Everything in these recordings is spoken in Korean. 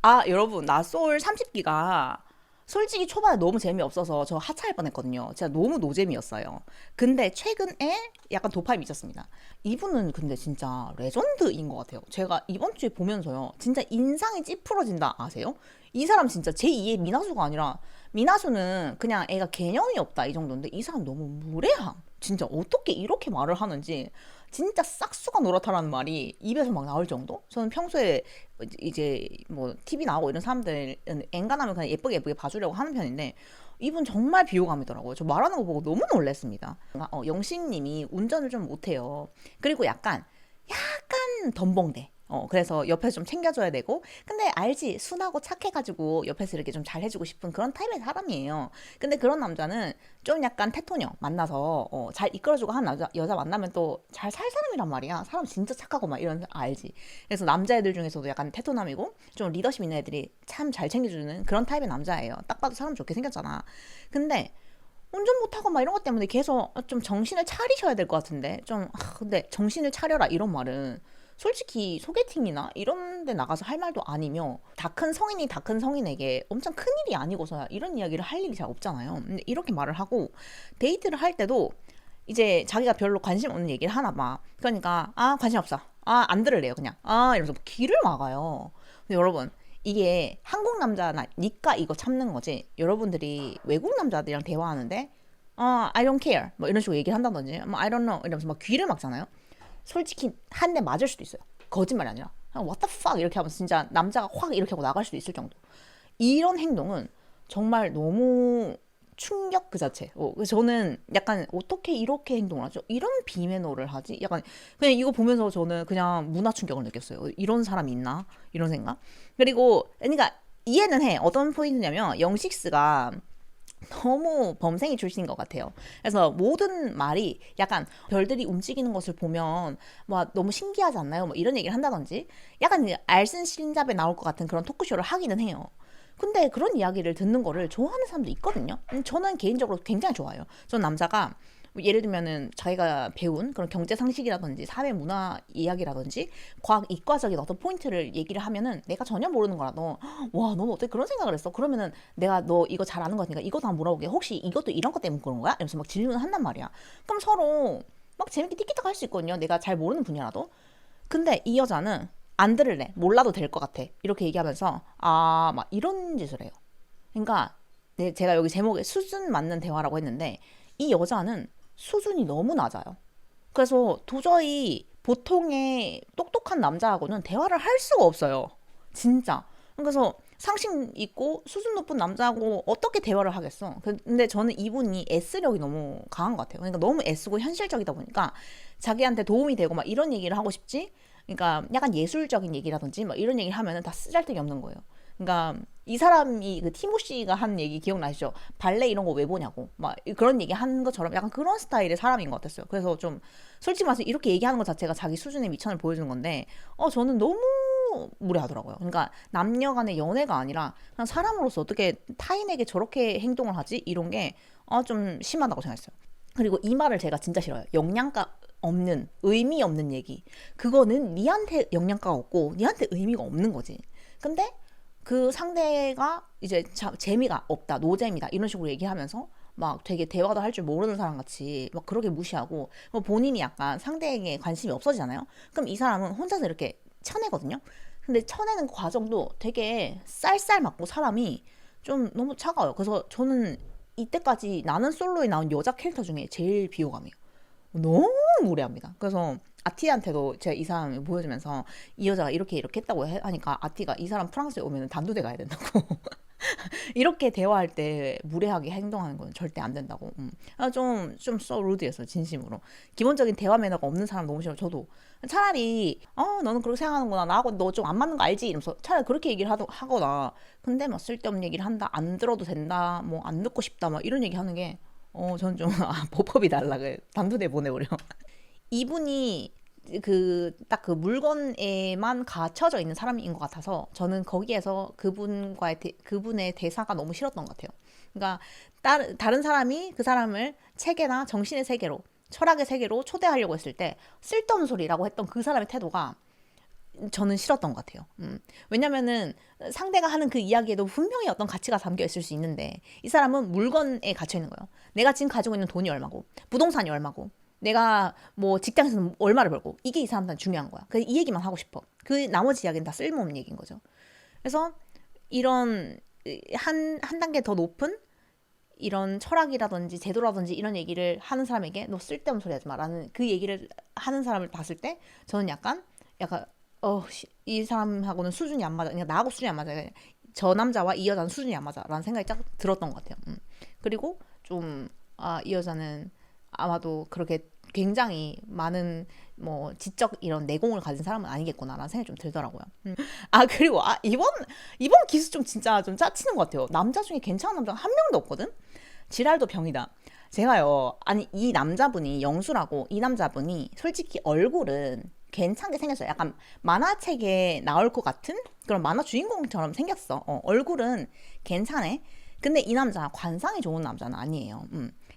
아, 여러분, 나 소울 30기가 솔직히 초반에 너무 재미없어서 저 하차할 뻔했거든요. 진짜 너무 노잼이었어요. 근데 최근에 약간 도파에 미쳤습니다. 이분은 근데 진짜 레전드인 것 같아요. 제가 이번 주에 보면서요. 진짜 인상이 찌푸러진다 아세요? 이 사람 진짜 제2의 미나수가 아니라 미나수는 그냥 애가 개념이 없다 이 정도인데 이 사람 너무 무례함. 진짜 어떻게 이렇게 말을 하는지 진짜 싹수가 노랗다라는 말이 입에서 막 나올 정도? 저는 평소에 이제 뭐 TV 나오고 이런 사람들은 엔간하면 그냥 예쁘게 예쁘게 봐주려고 하는 편인데 이분 정말 비호감이더라고요. 저 말하는 거 보고 너무 놀랐습니다. 영식님이 운전을 좀 못해요. 그리고 약간 덤벙대. 그래서 옆에서 좀 챙겨줘야 되고. 근데 알지? 순하고 착해가지고 옆에서 이렇게 좀 잘해주고 싶은 그런 타입의 사람이에요. 근데 그런 남자는 좀 약간 테토녀 만나서, 잘 이끌어주고 하는 여자 만나면 또 잘 살 사람이란 말이야. 사람 진짜 착하고 막 이런, 알지? 그래서 남자애들 중에서도 약간 테토남이고, 좀 리더십 있는 애들이 참 잘 챙겨주는 그런 타입의 남자예요. 딱 봐도 사람 좋게 생겼잖아. 근데, 운전 못하고 막 이런 것 때문에 계속 좀 정신을 차리셔야 될 것 같은데 근데 정신을 차려라 이런 말은 솔직히 소개팅이나 이런 데 나가서 할 말도 아니며 다 큰 성인이 다 큰 성인에게 엄청 큰 일이 아니고서야 이런 이야기를 할 일이 잘 없잖아요. 근데 이렇게 말을 하고 데이트를 할 때도 이제 자기가 별로 관심 없는 얘기를 하나 봐. 그러니까 관심 없어. 안 들을래요 그냥. 이러면서 길을 막아요. 근데 여러분 이게 한국 남자니까 이거 참는 거지. 여러분들이 외국 남자들이랑 대화하는데 I don't care 뭐 이런 식으로 얘기를 한다든지 뭐 I don't know 이러면서 막 귀를 막잖아요. 솔직히 한 대 맞을 수도 있어요. 거짓말이 아니라 What the fuck 이렇게 하면서 진짜 남자가 확 이렇게 하고 나갈 수도 있을 정도. 이런 행동은 정말 너무 충격 그 자체. 그래서 저는 약간 어떻게 이렇게 행동을 하죠? 이런 비매너를 하지? 약간 그냥 이거 보면서 저는 그냥 문화 충격을 느꼈어요. 이런 사람이 있나? 이런 생각. 그리고 그러니까 이해는 해. 어떤 포인트냐면 영식스가 너무 범생이 출신인 것 같아요. 그래서 모든 말이 약간 별들이 움직이는 것을 보면 뭐 너무 신기하지 않나요? 뭐 이런 얘기를 한다든지 약간 알쓸신잡에 나올 것 같은 그런 토크쇼를 하기는 해요. 근데 그런 이야기를 듣는 거를 좋아하는 사람도 있거든요. 저는 개인적으로 굉장히 좋아요. 전 남자가 뭐 예를 들면은 자기가 배운 그런 경제 상식이라든지 사회 문화 이야기라든지 과학 이과적인 어떤 포인트를 얘기를 하면은 내가 전혀 모르는 거라도 와 너는 어떻게 그런 생각을 했어? 그러면은 내가 너 이거 잘 아는 거니까 이것도 한번 물어보게. 혹시 이것도 이런 것 때문에 그런 거야? 이러면서 막 질문을 한단 말이야. 그럼 서로 막 재밌게 티키타카 할 수 있거든요. 내가 잘 모르는 분야라도. 근데 이 여자는 안 들을래. 몰라도 될 것 같아. 이렇게 얘기하면서 막 이런 짓을 해요. 그러니까 제가 여기 제목에 수준 맞는 대화라고 했는데 이 여자는 수준이 너무 낮아요. 그래서 도저히 보통의 똑똑한 남자하고는 대화를 할 수가 없어요. 진짜. 그래서 상식 있고 수준 높은 남자하고 어떻게 대화를 하겠어? 근데 저는 이분이 S력이 너무 강한 것 같아요. 그러니까 너무 S고 현실적이다 보니까 자기한테 도움이 되고 막 이런 얘기를 하고 싶지? 그러니까 약간 예술적인 얘기라든지 막 이런 얘기를 하면은 다 쓰잘데기 없는 거예요. 그러니까 이 사람이 그 티모시가 한 얘기 기억나시죠? 발레 이런 거 왜 보냐고 막 그런 얘기 한 것처럼 약간 그런 스타일의 사람인 것 같았어요. 그래서 좀 솔직히 말해서 이렇게 얘기하는 것 자체가 자기 수준의 미천을 보여주는 건데 저는 너무 무례하더라고요. 그러니까 남녀 간의 연애가 아니라 그냥 사람으로서 어떻게 타인에게 저렇게 행동을 하지? 이런 게 좀 심하다고 생각했어요. 그리고 이 말을 제가 진짜 싫어요. 영양가 없는 의미 없는 얘기. 그거는 니한테 영양가가 없고 니한테 의미가 없는 거지. 근데 그 상대가 이제 재미가 없다, 노잼이다 이런 식으로 얘기하면서 막 되게 대화도 할 줄 모르는 사람 같이 막 그렇게 무시하고 본인이 약간 상대에게 관심이 없어지잖아요. 그럼 이 사람은 혼자서 이렇게 쳐내거든요. 근데 쳐내는 과정도 되게 쌀쌀 맞고 사람이 좀 너무 차가워요. 그래서 저는 이때까지 나는 솔로에 나온 여자 캐릭터 중에 제일 비호감이에요. 너무 무례합니다. 그래서 아티한테도 제가 이 사람을 보여주면서 이 여자가 이렇게 했다고 하니까 아티가 이 사람 프랑스에 오면 단두대 가야 된다고. 이렇게 대화할 때 무례하게 행동하는 건 절대 안 된다고. 좀 루드였어요, 진심으로. 기본적인 대화 매너가 없는 사람 너무 싫어요, 저도. 차라리, 너는 그렇게 생각하는구나. 나하고 너 좀 안 맞는 거 알지? 이러면서 차라리 그렇게 얘기를 하거나. 근데 막 쓸데없는 얘기를 한다, 안 들어도 된다, 뭐 안 듣고 싶다, 막 이런 얘기 하는 게, 저는 좀, 보법이 달라. 단두대 보내버려. 이분이 딱 그 물건에만 갇혀져 있는 사람인 것 같아서 저는 거기에서 그분의 대사가 너무 싫었던 것 같아요. 그러니까 다른 사람이 그 사람을 체계나 정신의 세계로 철학의 세계로 초대하려고 했을 때 쓸데없는 소리라고 했던 그 사람의 태도가 저는 싫었던 것 같아요. 왜냐면은 상대가 하는 그 이야기에도 분명히 어떤 가치가 담겨 있을 수 있는데 이 사람은 물건에 갇혀 있는 거예요. 내가 지금 가지고 있는 돈이 얼마고 부동산이 얼마고 내가 뭐 직장에서는 얼마를 벌고 이게 이 사람한테 중요한 거야. 그래서 이 얘기만 하고 싶어. 그 나머지 이야기는 다 쓸모없는 얘기인 거죠. 그래서 이런 한 단계 더 높은 이런 철학이라든지 제도라든지 이런 얘기를 하는 사람에게 너 쓸데없는 소리 하지 마라는 그 얘기를 하는 사람을 봤을 때 저는 약간 이 사람하고는 수준이 안 맞아. 그냥 나하고 수준이 안 맞아. 저 남자와 이 여자는 수준이 안 맞아라는 생각이 딱 들었던 것 같아요. 그리고 좀 이 여자는 아마도 그렇게 굉장히 많은 뭐 지적 이런 내공을 가진 사람은 아니겠구나라는 생각이 좀 들더라고요. 그리고 이번 기수 좀 진짜 좀 짜치는 것 같아요. 남자 중에 괜찮은 남자가 한 명도 없거든. 지랄도 병이다. 제가요, 아니, 이 남자분이, 영수라고, 이 남자분이 솔직히 얼굴은 괜찮게 생겼어요. 약간 만화책에 나올 것 같은 그런 만화 주인공처럼 생겼어. 얼굴은 괜찮네. 근데 이 남자 관상이 좋은 남자는 아니에요.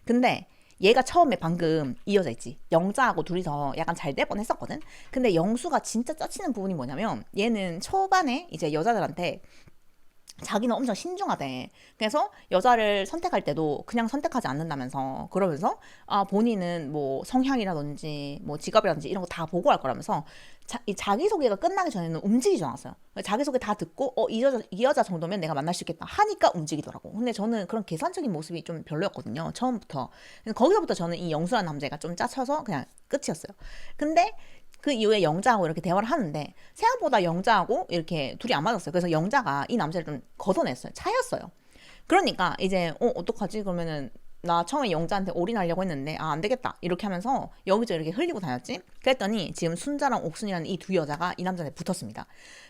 근데 얘가 처음에 방금 이 여자 있지. 영자하고 둘이서 약간 잘 될 뻔했었거든. 근데 영수가 진짜 짜치는 부분이 뭐냐면 얘는 초반에 이제 여자들한테 자기는 엄청 신중하대. 그래서 여자를 선택할 때도 그냥 선택하지 않는다면서 그러면서 본인은 뭐 성향이라든지 뭐 직업이라든지 이런 거 다 보고할 거라면서 이 자기소개가 끝나기 전에는 움직이지 않았어요. 자기소개 다 듣고 이 여자 정도면 내가 만날 수 있겠다 하니까 움직이더라고. 근데 저는 그런 계산적인 모습이 좀 별로였거든요. 처음부터. 거기서부터 저는 이 영수라는 남자가 좀 짜쳐서 그냥 끝이었어요. 근데 그 이후에 영자하고 이렇게 대화를 하는데 생각보다 영자하고 이렇게 둘이 안 맞았어요. 그래서 영자가 이 남자를 좀 걷어냈어요. 차였어요. 그러니까 이제 어떡하지? 그러면은 나 처음에 영자한테 올인하려고 했는데 안 되겠다 이렇게 하면서 여기저기 이렇게 흘리고 다녔지. 그랬더니 지금 순자랑 옥순이라는 이 두 여자가 이 남자한테 붙었습니다.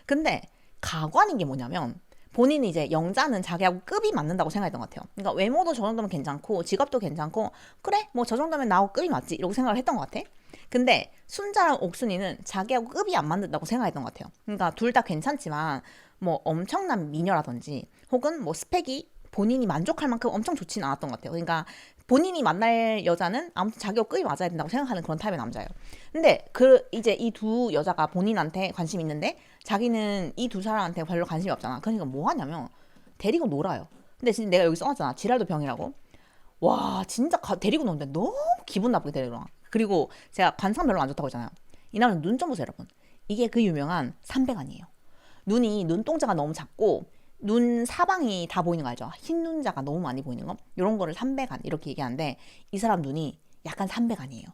근데 가관인 게 뭐냐면 본인이 이제 영자는 자기하고 급이 맞는다고 생각했던 것 같아요. 그러니까 외모도 저 정도면 괜찮고 직업도 괜찮고 그래 뭐 저 정도면 나하고 급이 맞지 이러고 생각을 했던 것 같아. 근데 순자랑 옥순이는 자기하고 급이 안 맞는다고 생각했던 것 같아요. 그러니까 둘 다 괜찮지만 뭐 엄청난 미녀라든지 혹은 뭐 스펙이 본인이 만족할 만큼 엄청 좋지는 않았던 것 같아요. 그러니까 본인이 만날 여자는 아무튼 자기하고 급이 맞아야 된다고 생각하는 그런 타입의 남자예요. 근데 이제 이 두 여자가 본인한테 관심이 있는데 자기는 이 두 사람한테 별로 관심이 없잖아. 그러니까 뭐 하냐면 데리고 놀아요. 근데 진짜 내가 여기 써놨잖아. 지랄도 병이라고. 와 진짜 데리고 노는데 너무 기분 나쁘게 데리고 와. 그리고 제가 관상 별로 안 좋다고 했잖아요. 이 남자는 눈 좀 보세요 여러분. 이게 그 유명한 삼백안이에요. 눈이 눈동자가 너무 작고 눈 사방이 다 보이는 거 알죠? 흰 눈자가 너무 많이 보이는 거 이런 거를 삼백안 이렇게 얘기하는데 이 사람 눈이 약간 삼백안이에요.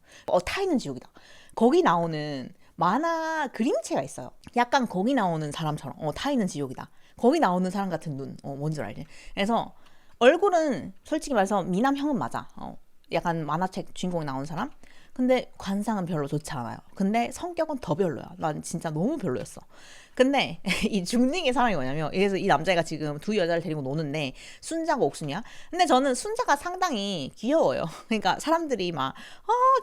타있는 지옥이다. 거기 나오는 만화 그림체가 있어요. 약간 거기 나오는 사람처럼 타있는 지옥이다. 거기 나오는 사람 같은 눈 뭔 줄 알지? 그래서 얼굴은 솔직히 말해서 미남형은 맞아. 약간 만화책 주인공에 나오는 사람. 근데 관상은 별로 좋지 않아요. 근데 성격은 더 별로야. 난 진짜 너무 별로였어. 근데 이 중딩의 상황이 뭐냐면 그래서 이 남자애가 지금 두 여자를 데리고 노는데 순자가 옥순이야. 근데 저는 순자가 상당히 귀여워요. 그러니까 사람들이 막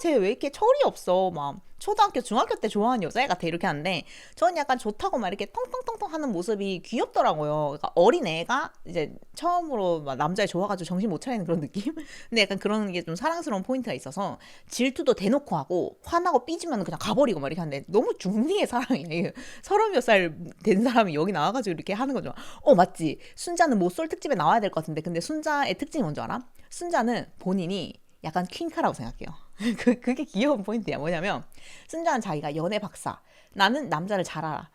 쟤 왜 이렇게 철이 없어 막 초등학교 중학교 때 좋아하는 여자애 같아 이렇게 하는데 저는 약간 좋다고 막 이렇게 텅텅텅텅 하는 모습이 귀엽더라고요. 그러니까 어린애가 이제 처음으로 막 남자애 좋아가지고 정신 못 차리는 그런 느낌? 근데 약간 그런 게 좀 사랑스러운 포인트가 있어서 질투도 대놓고 하고 화나고 삐지면 그냥 가버리고 막 이렇게 하는데 너무 중딩의 사랑이에요. 30몇 살 된 사람이 여기 나와가지고 이렇게 하는 거죠. 맞지? 순자는 모쏠 특집에 나와야 될 것 같은데 근데 순자의 특징이 뭔지 알아? 순자는 본인이 약간 퀸카라고 생각해요. 그게 귀여운 포인트야. 뭐냐면 순자는 자기가 연애 박사. 나는 남자를 잘 알아.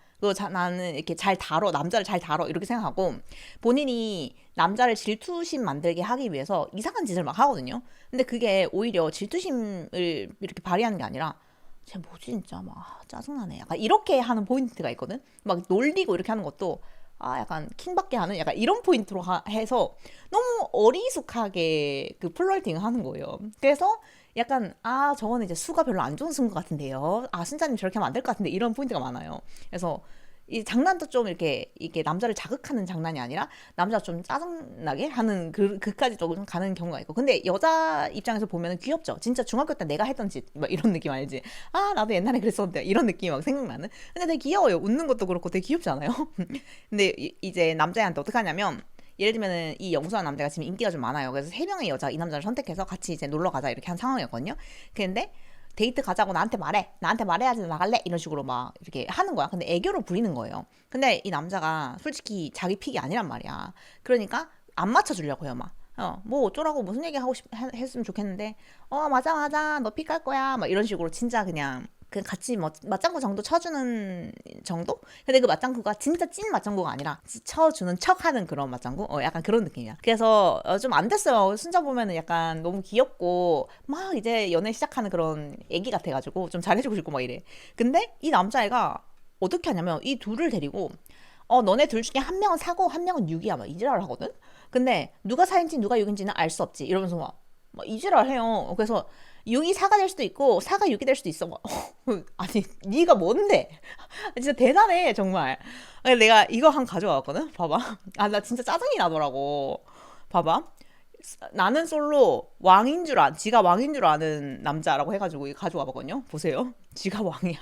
나는 이렇게 잘 다뤄. 남자를 잘 다뤄. 이렇게 생각하고 본인이 남자를 질투심 만들게 하기 위해서 이상한 짓을 막 하거든요. 근데 그게 오히려 질투심을 이렇게 발휘하는 게 아니라 쟤 뭐지 진짜 막 짜증나네. 약간 이렇게 하는 포인트가 있거든. 막 놀리고 이렇게 하는 것도 약간 킹받게 하는 약간 이런 포인트로 해서 너무 어리숙하게 그 플러팅 하는 거예요. 그래서 약간 저거는 이제 수가 별로 안 좋은 수인 것 같은데요. 순자님 저렇게 하면 안 될 것 같은데 이런 포인트가 많아요. 그래서 이 장난도 좀 이렇게 남자를 자극하는 장난이 아니라 남자 좀 짜증나게 하는 그까지 좀 가는 경우가 있고. 근데 여자 입장에서 보면 귀엽죠. 진짜 중학교 때 내가 했던 짓 막 이런 느낌 알지? 나도 옛날에 그랬었는데 이런 느낌이 막 생각나는. 근데 되게 귀여워요. 웃는 것도 그렇고 되게 귀엽지 않아요? 근데 이제 남자애한테 어떻게 하냐면 예를 들면은 이 영수한 남자가 지금 인기가 좀 많아요. 그래서 세 명의 여자 이 남자를 선택해서 같이 이제 놀러 가자 이렇게 한 상황이었거든요. 근데 데이트 가자고 나한테 말해. 나한테 말해야지 나갈래. 이런 식으로 막 이렇게 하는 거야. 근데 애교를 부리는 거예요. 근데 이 남자가 솔직히 자기 픽이 아니란 말이야. 그러니까 안 맞춰주려고 해요, 막. 뭐 어쩌라고 무슨 얘기 하고 했으면 좋겠는데, 맞아, 맞아. 너 픽 갈 거야. 막 이런 식으로 진짜 그냥 같이 뭐 맞장구 정도 쳐주는 정도? 근데 그 맞장구가 진짜 찐 맞장구가 아니라 쳐주는 척하는 그런 맞장구? 약간 그런 느낌이야. 그래서 좀 안 됐어요. 순자 보면은 약간 너무 귀엽고 막 이제 연애 시작하는 그런 애기 같아가지고 좀 잘해주고 싶고 막 이래. 근데 이 남자애가 어떻게 하냐면 이 둘을 데리고 너네 둘 중에 한 명은 사고 한 명은 육이야 막 이지랄을 하거든? 근데 누가 사인지 누가 육인지는 알 수 없지 이러면서 막 이지랄 해요. 그래서 6이 4가 될 수도 있고 4가 6이 될 수도 있어. 아니 네가 뭔데? 진짜 대단해 정말. 내가 이거 한 가져왔거든. 봐봐. 나 진짜 짜증이 나더라고. 봐봐. 나는 솔로 왕인 줄 지가 왕인 줄 아는 남자라고 해가지고 이거 가져와봤거든요. 보세요. 지가 왕이야.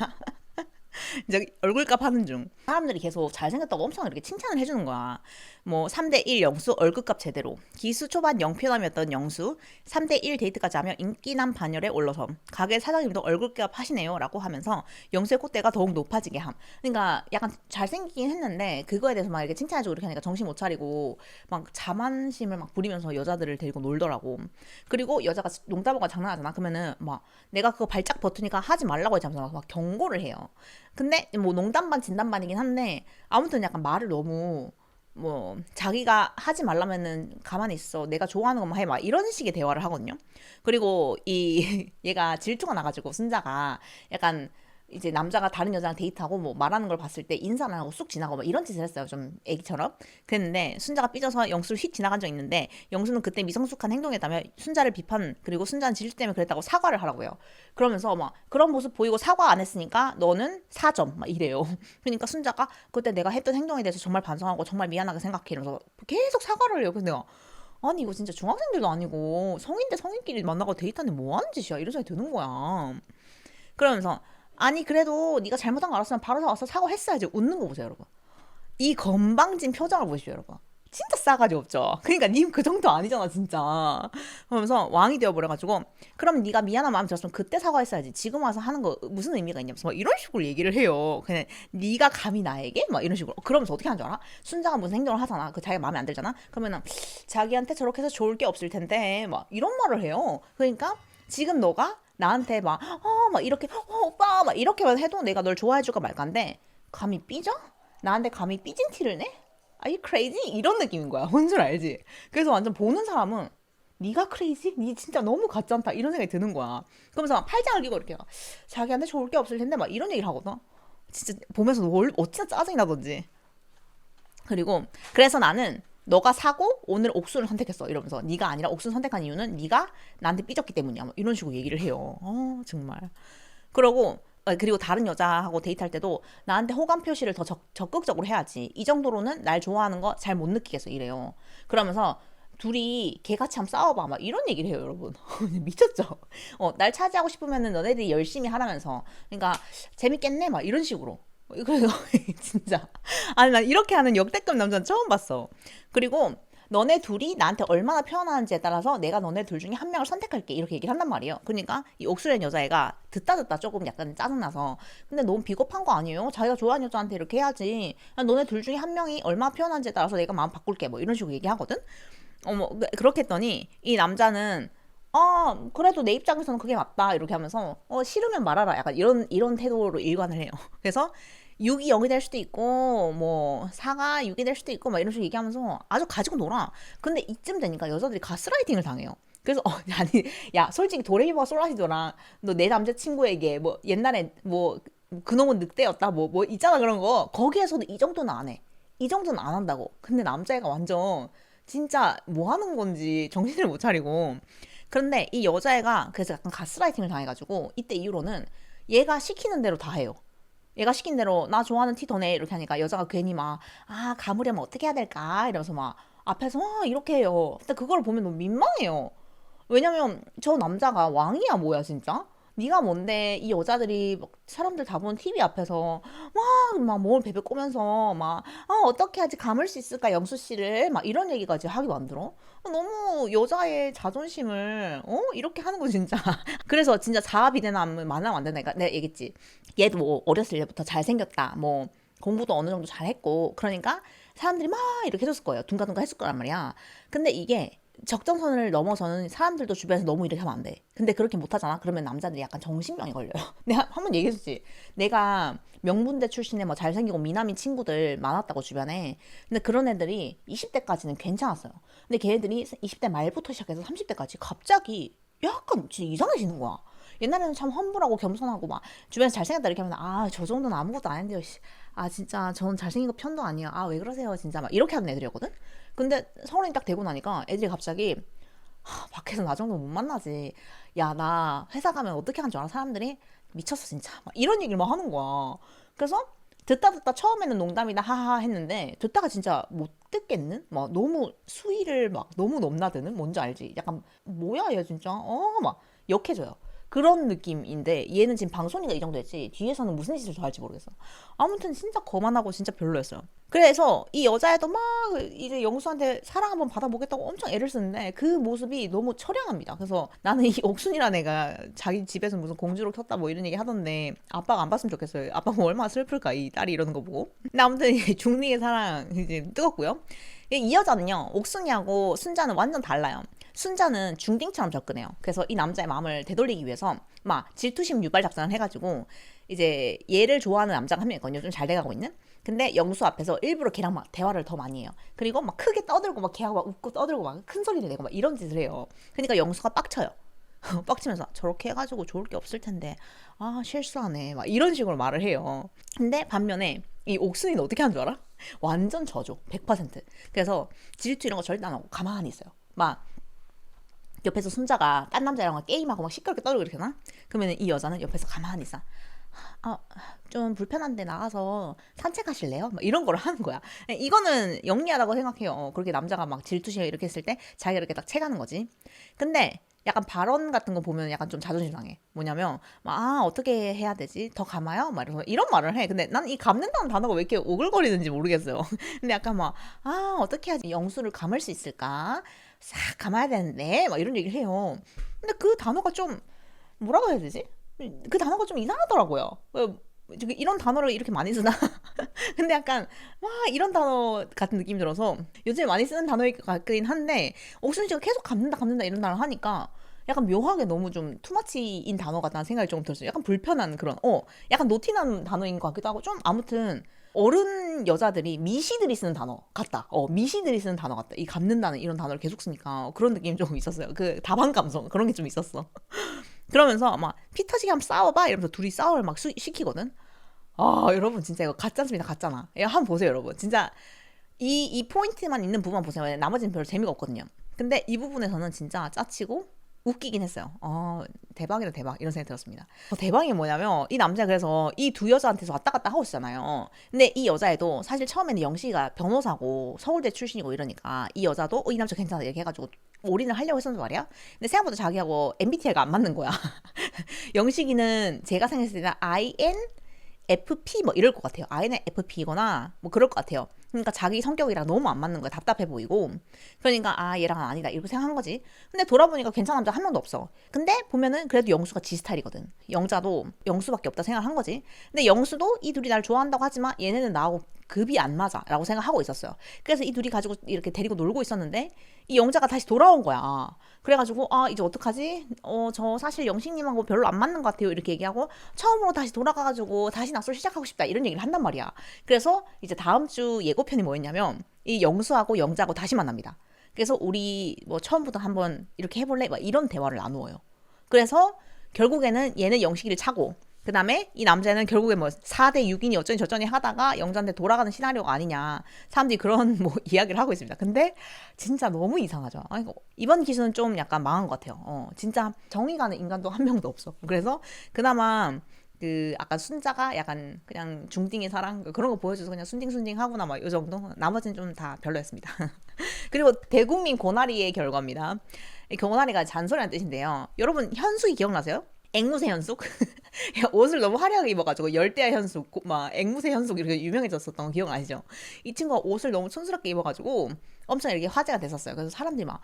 이제 얼굴값 하는 중. 사람들이 계속 잘생겼다고 엄청 이렇게 칭찬을 해주는 거야. 뭐 3대1 영수 얼굴값 제대로. 기수 초반 0표남이었던 영수. 3대1 데이트까지 하면 인기남 반열에 올라섬. 가게 사장님도 얼굴값 하시네요. 라고 하면서 영수의 콧대가 더욱 높아지게 함. 그러니까 약간 잘생기긴 했는데 그거에 대해서 막 이렇게 칭찬해주고 이렇게 하니까 정신 못 차리고 막 자만심을 막 부리면서 여자들을 데리고 놀더라고. 그리고 여자가 농담하고 장난하잖아. 그러면은 막 내가 그거 발작 버튼이니까 하지 말라고 했잖아. 막 경고를 해요. 근데 뭐 농담 반 진담 반이긴 한데 아무튼 약간 말을 너무 뭐 자기가 하지 말라면은 가만히 있어 내가 좋아하는 것만 해 막 이런 식의 대화를 하거든요. 그리고 이 얘가 질투가 나가지고 순자가 약간 이제 남자가 다른 여자랑 데이트하고 뭐 말하는 걸 봤을 때 인사를 안 하고 쑥 지나가고 막 이런 짓을 했어요. 좀 애기처럼. 그랬는데 순자가 삐져서 영수를 휙 지나간 적 있는데 영수는 그때 미성숙한 행동이었다며 순자를 비판 그리고 순자는 질투 때문에 그랬다고 사과를 하라고요. 그러면서 막 그런 모습 보이고 사과 안 했으니까 너는 4점 막 이래요. 그러니까 순자가 그때 내가 했던 행동에 대해서 정말 반성하고 정말 미안하게 생각해 이러면서 계속 사과를 해요. 그래서 내가 아니 이거 진짜 중학생들도 아니고 성인 대 성인끼리 만나고 데이트하는데 뭐 하는 짓이야 이런 생각이 드는 거야. 그러면서 아니 그래도 네가 잘못한 거 알았으면 바로 와서 사과했어야지. 웃는 거 보세요 여러분. 이 건방진 표정을 보시죠 여러분. 진짜 싸가지 없죠. 그러니까 님 그 정도 아니잖아 진짜. 그러면서 왕이 되어버려가지고 그럼 네가 미안한 마음 들었으면 그때 사과했어야지. 지금 와서 하는 거 무슨 의미가 있냐면서 막 이런 식으로 얘기를 해요. 그냥 네가 감히 나에게 막 이런 식으로. 그러면서 어떻게 하는 줄 알아? 순자가 무슨 행동을 하잖아. 그 자기가 마음에 안 들잖아. 그러면은 자기한테 저렇게 해서 좋을 게 없을 텐데 막 이런 말을 해요. 그러니까 지금 너가 나한테 막 이렇게 오빠 막 이렇게만 해도 내가 널 좋아해줄까 말까인데 감히 삐져? 나한테 감히 삐진 티를 내? Are you crazy? 이런 느낌인 거야. 뭔 줄 알지? 그래서 완전 보는 사람은 네가 crazy? 네 진짜 너무 가짜 않다 이런 생각이 드는 거야. 그러면서 팔짱을 끼고 이렇게 자기한테 좋을 게 없을 텐데 막 이런 얘기를 하거든. 진짜 보면서 어찌나 짜증이 나던지. 그리고 그래서 나는 너가 사고 오늘 옥수를 선택했어 이러면서 네가 아니라 옥수를 선택한 이유는 네가 나한테 삐졌기 때문이야 뭐 이런 식으로 얘기를 해요. 정말. 그러고 그리고 다른 여자하고 데이트할 때도 나한테 호감 표시를 더 적극적으로 해야지. 이 정도로는 날 좋아하는 거 잘 못 느끼겠어 이래요. 그러면서 둘이 개같이 한번 싸워봐 막 이런 얘기를 해요 여러분. 미쳤죠. 날 차지하고 싶으면은 너네들이 열심히 하라면서 그러니까 재밌겠네 막 이런 식으로. 그래서 진짜 아니 난 이렇게 하는 역대급 남자는 처음 봤어. 그리고 너네 둘이 나한테 얼마나 표현하는지에 따라서 내가 너네 둘 중에 한 명을 선택할게 이렇게 얘기를 한단 말이에요. 그러니까 이 옥수랜 여자애가 듣다 조금 약간 짜증나서 근데 너무 비겁한 거 아니에요? 자기가 좋아하는 여자한테 이렇게 해야지. 너네 둘 중에 한 명이 얼마나 표현하는지에 따라서 내가 마음 바꿀게 뭐 이런 식으로 얘기하거든. 그렇게 했더니 이 남자는 그래도 내 입장에서는 그게 맞다 이렇게 하면서 싫으면 말하라 약간 이런 태도로 일관을 해요. 그래서 6이 0이 될 수도 있고 뭐 4가 6이 될 수도 있고 막 이런 식으로 얘기하면서 아주 가지고 놀아. 근데 이쯤 되니까 여자들이 가스라이팅을 당해요. 그래서 아니 야 솔직히 도레미와 솔라시도랑 너 내 남자친구에게 뭐 옛날에 뭐 그놈은 늑대였다 뭐 있잖아 그런 거 거기에서도 이 정도는 안 해. 이 정도는 안 한다고. 근데 남자애가 완전 진짜 뭐 하는 건지 정신을 못 차리고 그런데 이 여자애가 그래서 약간 가스라이팅을 당해가지고 이때 이후로는 얘가 시키는 대로 다 해요. 얘가 시킨 대로 나 좋아하는 티 더 내 이렇게 하니까 여자가 괜히 가무려면 어떻게 해야 될까 이러면서 막 앞에서 이렇게 해요. 근데 그걸 보면 너무 민망해요. 왜냐면 저 남자가 왕이야 뭐야 진짜. 네가 뭔데 이 여자들이 막 사람들 다 보는 TV 앞에서 막 몸을 베베 꼬면서 막 어떻게 하지 감을 수 있을까 영수 씨를 막 이런 얘기까지 하기 만들어. 너무 여자의 자존심을 이렇게 하는 거 진짜. 그래서 진짜 자아 비대남을 만나면 안 된다니까. 내가 얘기했지. 얘도 뭐 어렸을 때부터 잘생겼다. 뭐 공부도 어느 정도 잘했고 그러니까 사람들이 막 이렇게 해줬을 거예요. 둥가둥가 했을 거란 말이야. 근데 이게 적정선을 넘어서는 사람들도 주변에서 너무 이렇게 하면 안 돼. 근데 그렇게 못하잖아. 그러면 남자들이 약간 정신병이 걸려요. 내가 한번 얘기했지. 내가 명문대 출신의 뭐 잘생기고 미남인 친구들 많았다고 주변에. 근데 그런 애들이 20대까지는 괜찮았어요. 근데 걔네들이 20대 말부터 시작해서 30대까지 갑자기 약간 진짜 이상해지는 거야. 옛날에는 참 험불하고 겸손하고 막 주변에서 잘생겼다 이렇게 하면 저 정도는 아무것도 아닌데요. 진짜 저는 잘생긴 거 편도 아니야. 왜 그러세요 진짜 막 이렇게 하는 애들이었거든. 근데 서른이 딱 되고 나니까 애들이 갑자기 밖에서 나 정도 못 만나지. 야, 나 회사 가면 어떻게 하는 줄 알아? 사람들이 미쳤어 진짜. 막 이런 얘기를 막 하는 거야. 그래서 듣다 처음에는 농담이다 하하 했는데 듣다가 진짜 못 듣겠는? 막 너무 수위를 막 너무 넘나드는? 뭔지 알지? 약간 뭐야 얘 진짜 막 역해져요. 그런 느낌인데 얘는 지금 방송이가 이 정도 했지 뒤에서는 무슨 짓을 더 할지 모르겠어. 아무튼 진짜 거만하고 진짜 별로였어요. 그래서 이 여자애도 막 이제 영수한테 사랑 한번 받아보겠다고 엄청 애를 쓰는데 그 모습이 너무 처량합니다. 그래서 나는 이 옥순이라는 애가 자기 집에서 무슨 공주로 켰다 뭐 이런 얘기 하던데 아빠가 안 봤으면 좋겠어요. 아빠 뭐 얼마나 슬플까 이 딸이 이러는 거 보고. 근데 아무튼 중리의 사랑 이제 뜨겁고요. 이 여자는요 옥순이하고 순자는 완전 달라요. 순자는 중딩처럼 접근해요. 그래서 이 남자의 마음을 되돌리기 위해서 막 질투심 유발 작전을 해가지고 이제 얘를 좋아하는 남자가 한 명 있거든요. 좀 잘 돼가고 있는. 근데 영수 앞에서 일부러 걔랑 막 대화를 더 많이 해요. 그리고 막 크게 떠들고 막 걔하고 막 웃고 떠들고 막 큰 소리를 내고 막 이런 짓을 해요. 그러니까 영수가 빡쳐요. 빡치면서 저렇게 해가지고 좋을 게 없을 텐데 실수하네 막 이런 식으로 말을 해요. 근데 반면에 이 옥순이는 어떻게 하는 줄 알아? 완전 저죠. 100%. 그래서 질투 이런 거 절대 안 하고 가만히 있어요. 막 옆에서 순자가 딴 남자랑 막 게임하고 막 시끄럽게 떠들고 이렇게 나? 그러면 이 여자는 옆에서 가만히 있어. 좀 불편한데 나가서 산책하실래요? 막 이런 걸 하는 거야. 이거는 영리하다고 생각해요. 그렇게 남자가 막 질투심 이렇게 했을 때 자기가 이렇게 딱 채가는 거지. 근데 약간 발언 같은 거 보면 약간 좀 자존심 상해. 뭐냐면 어떻게 해야 되지? 더 감아요? 막 이러면서 이런 말을 해. 근데 난 이 감는다는 단어가 왜 이렇게 오글거리는지 모르겠어요. 근데 약간 막 어떻게 하지? 영수를 감을 수 있을까? 싹 감아야 되는데 막 이런 얘기를 해요. 근데 그 단어가 좀 뭐라고 해야 되지? 그 단어가 좀 이상하더라고요. 이런 단어를 이렇게 많이 쓰나? 근데 약간 이런 단어 같은 느낌이 들어서 요즘에 많이 쓰는 단어일 것 같긴 한데 옥순 씨가 계속 감는다 이런 단어를 하니까 약간 묘하게 너무 좀 투마치인 단어 같다는 생각이 조금 들었어요. 약간 불편한 그런 약간 노티난 단어인 것 같기도 하고 좀 아무튼 어른 여자들이 미시들이 쓰는 단어 같다. 미시들이 쓰는 단어 같다. 이 감는다는 이런 단어를 계속 쓰니까 그런 느낌이 좀 있었어요. 그 다방 감성 그런 게 좀 있었어. 그러면서 막 피 터지게 한번 싸워봐 이러면서 둘이 싸움을 막 시키거든. 여러분 진짜 이거 가짜입니다. 가짜나. 이거 한번 보세요 여러분. 진짜 이 포인트만 있는 부분만 보세요. 나머지는 별로 재미가 없거든요. 근데 이 부분에서는 진짜 짜치고 웃기긴 했어요. 대박이다 대박 이런 생각이 들었습니다. 대박이 뭐냐면 이 남자 그래서 이 두 여자한테서 왔다 갔다 하고 있잖아요. 근데 이 여자애도 사실 처음에는 영식이가 변호사고 서울대 출신이고 이러니까 이 여자도 이 남자 괜찮아 이렇게 해가지고 올인을 하려고 했었단 말이야. 근데 생각보다 자기하고 MBTI가 안 맞는 거야. 영식이는 제가 생각했을 때는 INFP 뭐 이럴 것 같아요. INFP거나 뭐 그럴 것 같아요. 그러니까 자기 성격이랑 너무 안 맞는 거야. 답답해 보이고. 그러니까 얘랑은 아니다 이렇게 생각한 거지. 근데 돌아보니까 괜찮은 남자 한 명도 없어. 근데 보면은 그래도 영수가 지 스타일이거든. 영자도 영수밖에 없다 생각한 거지. 근데 영수도 이 둘이 날 좋아한다고 하지만 얘네는 나하고 급이 안 맞아 라고 생각하고 있었어요. 그래서 이 둘이 가지고 이렇게 데리고 놀고 있었는데 이 영자가 다시 돌아온 거야. 그래가지고 이제 어떡하지? 저 사실 영식님하고 별로 안 맞는 것 같아요 이렇게 얘기하고 처음으로 다시 돌아가가지고 다시 낙술 시작하고 싶다 이런 얘기를 한단 말이야. 그래서 이제 다음 주 예고편이 뭐였냐면 이 영수하고 영자하고 다시 만납니다. 그래서 우리 뭐 처음부터 한번 이렇게 해볼래? 막 이런 대화를 나누어요. 그래서 결국에는 얘는 영식이를 차고 그 다음에 이 남자는 결국에 뭐 4대 6인이 어쩌니 저쩌니 하다가 영자한테 돌아가는 시나리오가 아니냐. 사람들이 그런 뭐 이야기를 하고 있습니다. 근데 진짜 너무 이상하죠. 이번 기수는 좀 약간 망한 것 같아요. 진짜 정이 가는 인간도 한 명도 없어. 그래서 그나마 그 아까 순자가 약간 그냥 중딩의 사랑 그런 거 보여줘서 그냥 순딩순딩 하구나 막 이 정도. 나머지는 좀 다 별로였습니다. 그리고 대국민 고나리의 결과입니다. 고나리가 잔소리라는 뜻인데요. 여러분 현숙이 기억나세요? 앵무새 현숙? 옷을 너무 화려하게 입어가지고 열대야 현숙, 막 앵무새 현숙 이렇게 유명해졌었던 거 기억나시죠? 이 친구가 옷을 너무 촌스럽게 입어가지고 엄청 이렇게 화제가 됐었어요. 그래서 사람들이 막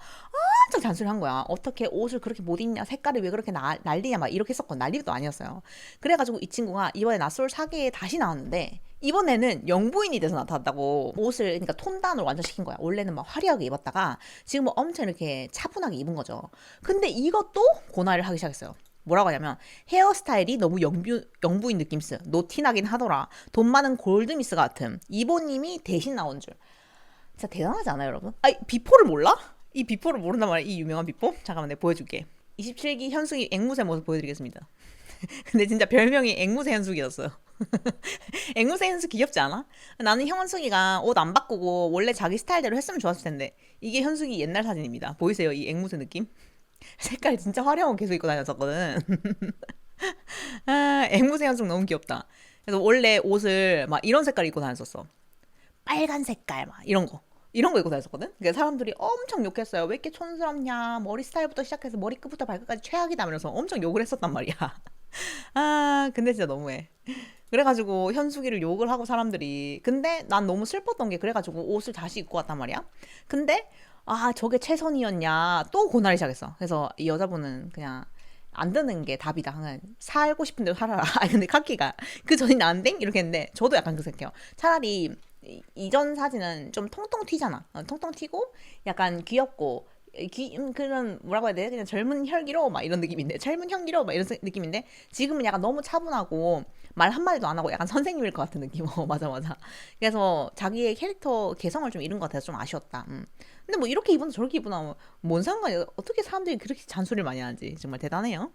엄청 잔소리 한 거야. 어떻게 옷을 그렇게 못 입냐? 색깔이 왜 그렇게 난리냐? 막 이렇게 했었고 난리도 아니었어요. 그래가지고 이 친구가 이번에 낯설 사계에 다시 나왔는데 이번에는 영부인이 돼서 나타났다고. 옷을 그러니까 톤다운을 완전 시킨 거야. 원래는 막 화려하게 입었다가 지금은 엄청 이렇게 차분하게 입은 거죠. 근데 이것도 고날을 하기 시작했어요. 뭐라고 하냐면 헤어스타일이 너무 영부인 느낌스 노티나긴 하더라. 돈 많은 골드미스 같음. 이보님이 대신 나온 줄. 진짜 대단하지 않아요, 여러분? 아, 비포를 몰라? 이 비포를 모른단 말이야. 이 유명한 비포? 잠깐만 내가 보여줄게. 27기 현숙이 앵무새 모습 보여드리겠습니다. 근데 진짜 별명이 앵무새 현숙이었어요. 앵무새 현숙 귀엽지 않아? 나는 현숙이가 옷 안 바꾸고 원래 자기 스타일대로 했으면 좋았을 텐데 이게 현숙이 옛날 사진입니다. 보이세요? 이 앵무새 느낌? 색깔 진짜 화려한 거 계속 입고 다녔었거든. 아, 앵무새 현숙 너무 귀엽다. 그래서 원래 옷을 막 이런 색깔 입고 다녔었어. 빨간 색깔 막 이런 거 입고 다녔었거든. 그래서 사람들이 엄청 욕했어요. 왜 이렇게 촌스럽냐? 머리 스타일부터 시작해서 머리끝부터 발끝까지 최악이다 면서 엄청 욕을 했었단 말이야. 아, 근데 진짜 너무해. 그래가지고 현숙이를 욕을 하고 사람들이. 근데 난 너무 슬펐던 게 그래가지고 옷을 다시 입고 왔단 말이야. 근데 아, 저게 최선이었냐? 또 고난을 시작했어. 그래서 이 여자분은 그냥 안 듣는 게 답이다. 그냥 살고 싶은 대로 살아라. 아, 근데 카키가 그 전이 나은데 이렇게 했는데 저도 약간 그 생각해요. 차라리 이전 사진은 좀 통통 튀잖아. 통통 튀고 약간 귀엽고 그런 뭐라고 해야 돼? 그냥 젊은 혈기로 막 이런 느낌인데 젊은 향기로 막 이런 느낌인데 지금은 약간 너무 차분하고 말 한마디도 안 하고 약간 선생님일 것 같은 느낌. 맞아 맞아. 그래서 자기의 캐릭터 개성을 좀 잃은 것 같아서 좀 아쉬웠다. 근데 뭐 이렇게 입으나 저렇게 입으나 뭔 상관이야. 어떻게 사람들이 그렇게 잔소리를 많이 하는지 정말 대단해요.